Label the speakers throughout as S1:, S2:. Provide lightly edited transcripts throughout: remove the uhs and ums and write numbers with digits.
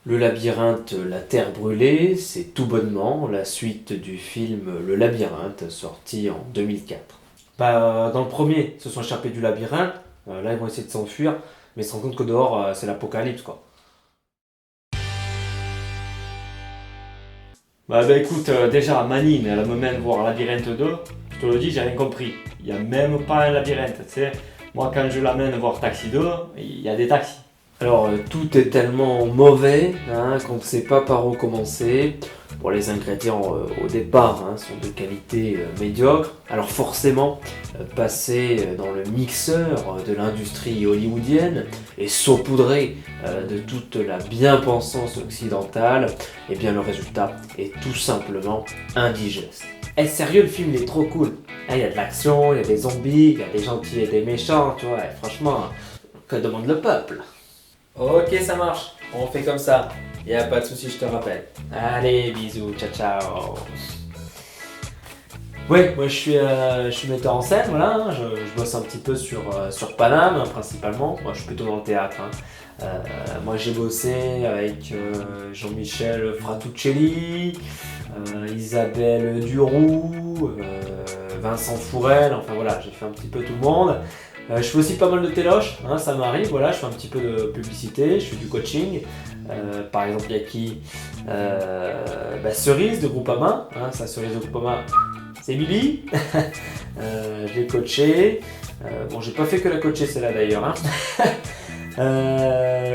S1: Le labyrinthe, la terre brûlée, c'est tout bonnement la suite du film Le Labyrinthe, sorti en 2004. Dans le premier, ils se sont échappés du labyrinthe, là ils vont essayer de s'enfuir, mais ils se rendent compte que dehors, c'est l'apocalypse quoi. Écoute, déjà Manine, elle me mène voir Labyrinthe 2, je te le dis, j'ai rien compris. Il n'y a même pas un labyrinthe, tu sais. Moi quand je l'amène voir Taxi 2, il y a des taxis. Alors tout est tellement mauvais qu'on ne sait pas par où commencer. Bon, les ingrédients au départ sont de qualité médiocre. Alors forcément, passer dans le mixeur de l'industrie hollywoodienne et saupoudrer de toute la bien-pensance occidentale, et bien le résultat est tout simplement indigeste. Eh sérieux, le film il est trop cool. Il y a de l'action, il y a des zombies, il y a des gentils et des méchants, tu vois. Franchement, que demande le peuple? Ok, ça marche. On fait comme ça. Y a pas de souci, je te rappelle. Allez, bisous, ciao ciao. Ouais, moi je suis metteur en scène, voilà. Je bosse un petit peu sur Paname, principalement. Moi je suis plutôt dans le théâtre. Moi j'ai bossé avec Jean-Michel Fratuccelli, Isabelle Duroux, Vincent Fourel, enfin voilà, j'ai fait un petit peu tout le monde. Je fais aussi pas mal de téloches, ça m'arrive, voilà, je fais un petit peu de publicité, je fais du coaching. Par exemple, il y a qui Cerise de Groupama, ça Cerise de Groupama, c'est Billy. Je l'ai coaché. Bon, j'ai pas fait que la coacher celle-là d'ailleurs.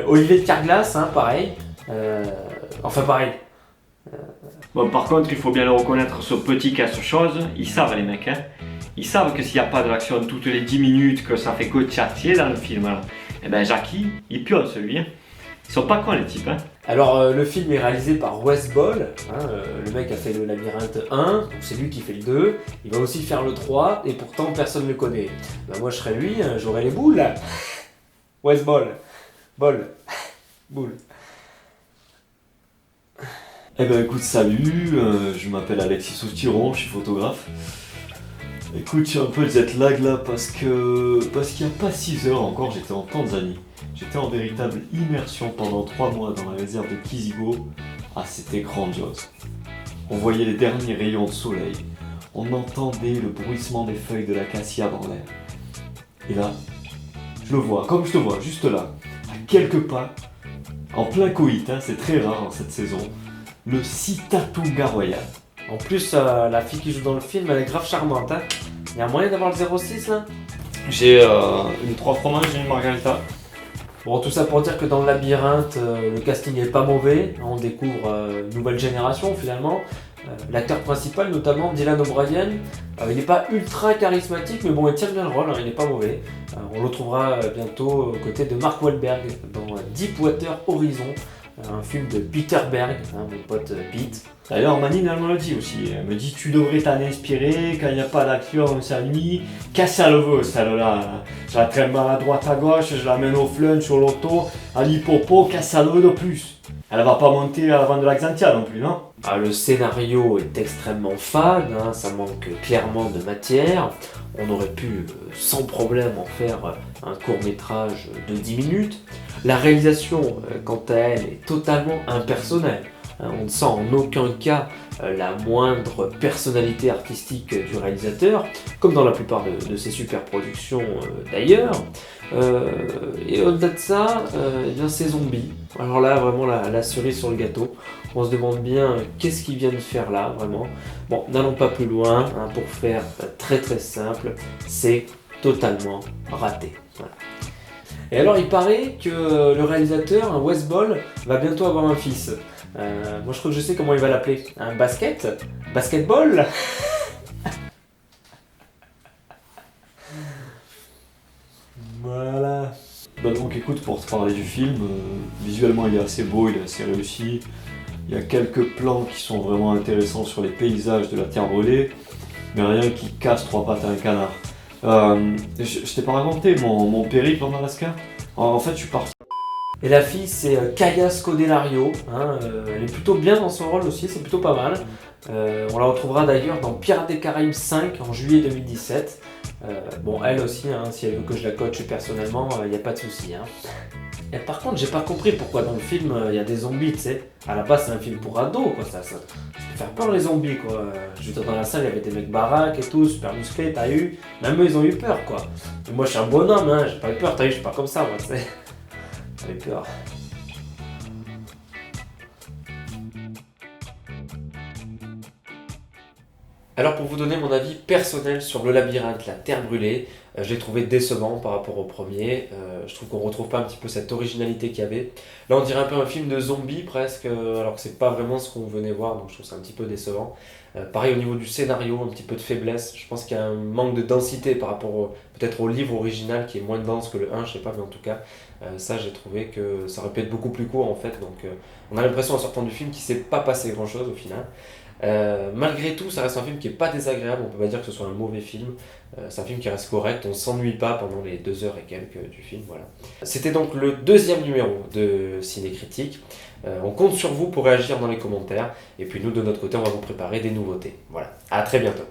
S1: Olivier de Carglass, pareil. Enfin pareil.
S2: Bon, par contre, il faut bien le reconnaître, ce petit casse-chose, ils savent les mecs. Ils savent que s'il n'y a pas de l'action toutes les 10 minutes, que ça fait que tchatcher dans le film. Et ben Jackie, il pionce lui. Ils sont pas cons les types.
S1: Alors le film est réalisé par Wes Ball, le mec a fait le Labyrinthe 1, donc c'est lui qui fait le 2, il va aussi faire le 3 et pourtant personne ne le connaît. Moi je serais lui, j'aurais les boules là. Wes Ball, boule.
S3: Eh ben écoute, salut, je m'appelle Alexis Soustiron, je suis photographe. Écoute, j'ai un peu de jet lag là parce qu'il n'y a pas 6 heures encore, j'étais en Tanzanie. J'étais en véritable immersion pendant 3 mois dans la réserve de Kizigo. Ah, c'était grandiose. On voyait les derniers rayons de soleil. On entendait le bruissement des feuilles de l'acacia dans l'air. Et là, je le vois, comme je te vois, juste là, à quelques pas, en plein coït, c'est très rare en cette saison, le Sitatunga Royal.
S1: En plus, la fille qui joue dans le film, elle est grave charmante. Il y a moyen d'avoir le 06 là?
S3: J'ai une 3 fromages et une margarita.
S1: Bon, tout ça pour dire que dans le labyrinthe, le casting est pas mauvais. On découvre une nouvelle génération finalement. L'acteur principal, notamment Dylan O'Brien, il n'est pas ultra charismatique, mais bon, il tient bien le rôle, il n'est pas mauvais. On le retrouvera bientôt aux côtés de Mark Wahlberg dans Deepwater Horizon, un film de Peter Berg, mon pote Pete.
S3: D'ailleurs, Manine, elle me le dit aussi. Elle me dit, tu devrais t'en inspirer, quand il n'y a pas d'action, on s'ennuie. Qu'est-ce qu'elle veut, celle-là? Je la traîne à droite à gauche, je la mène au flunch, au loto, à l'hippopo, qu'est-ce qu'elle veut de plus? Elle va pas monter à la vente de l'Axantia non plus, non?
S1: Le scénario est extrêmement fade, ça manque clairement de matière. On aurait pu sans problème en faire un court-métrage de 10 minutes. La réalisation, quant à elle, est totalement impersonnelle. On ne sent en aucun cas la moindre personnalité artistique du réalisateur, comme dans la plupart de ses super productions d'ailleurs. Et au-delà de ça, ces zombies. Alors là, vraiment la cerise sur le gâteau. On se demande bien qu'est-ce qu'ils viennent faire là, vraiment. Bon, n'allons pas plus loin, pour faire très très simple, c'est totalement raté. Voilà. Et alors, il paraît que le réalisateur, Wes Ball, va bientôt avoir un fils. Moi, je crois que je sais comment il va l'appeler. Un basketball. Voilà.
S3: Donc écoute, pour te parler du film, visuellement il est assez beau, il est assez réussi. Il y a quelques plans qui sont vraiment intéressants sur les paysages de la terre brûlée, mais rien qui casse 3 pattes à un canard. Je t'ai pas raconté mon périple en Alaska. En fait, je suis parti.
S1: Et la fille, c'est Kaya Scodelario. Elle est plutôt bien dans son rôle aussi, c'est plutôt pas mal. On la retrouvera d'ailleurs dans Pirates des Caraïbes 5 en juillet 2017. Elle aussi, si elle veut que je la coache personnellement, il n'y a pas de souci. Et par contre, j'ai pas compris pourquoi dans le film il y a des zombies, tu sais. À la base, c'est un film pour ados, quoi. Ça peut faire peur les zombies, quoi. Je veux dire, dans la salle, il y avait des mecs baraques et tout, super musclés, t'as eu. Même eux, ils ont eu peur, quoi. Et moi, je suis un bonhomme, hein, j'ai pas eu peur, t'as eu, je suis pas comme ça, moi, tu sais. J'ai eu peur. Alors pour vous donner mon avis personnel sur Le Labyrinthe, la Terre brûlée, je l'ai trouvé décevant par rapport au premier. Je trouve qu'on retrouve pas un petit peu cette originalité qu'il y avait. Là on dirait un peu un film de zombies presque, alors que c'est pas vraiment ce qu'on venait voir, donc je trouve ça un petit peu décevant. Pareil au niveau du scénario, un petit peu de faiblesse. Je pense qu'il y a un manque de densité par rapport peut-être au livre original qui est moins dense que le 1, je sais pas, mais en tout cas, ça j'ai trouvé que ça aurait pu être beaucoup plus court en fait. Donc on a l'impression en sortant du film qu'il s'est pas passé grand chose au final. Malgré tout, ça reste un film qui est pas désagréable, on peut pas dire que ce soit un mauvais film. C'est un film qui reste correct, on s'ennuie pas pendant les 2 heures et quelques du film. Voilà. C'était donc le 2e numéro de Ciné Critique. On compte sur vous pour réagir dans les commentaires, et puis nous de notre côté, on va vous préparer des nouveautés. Voilà, à très bientôt.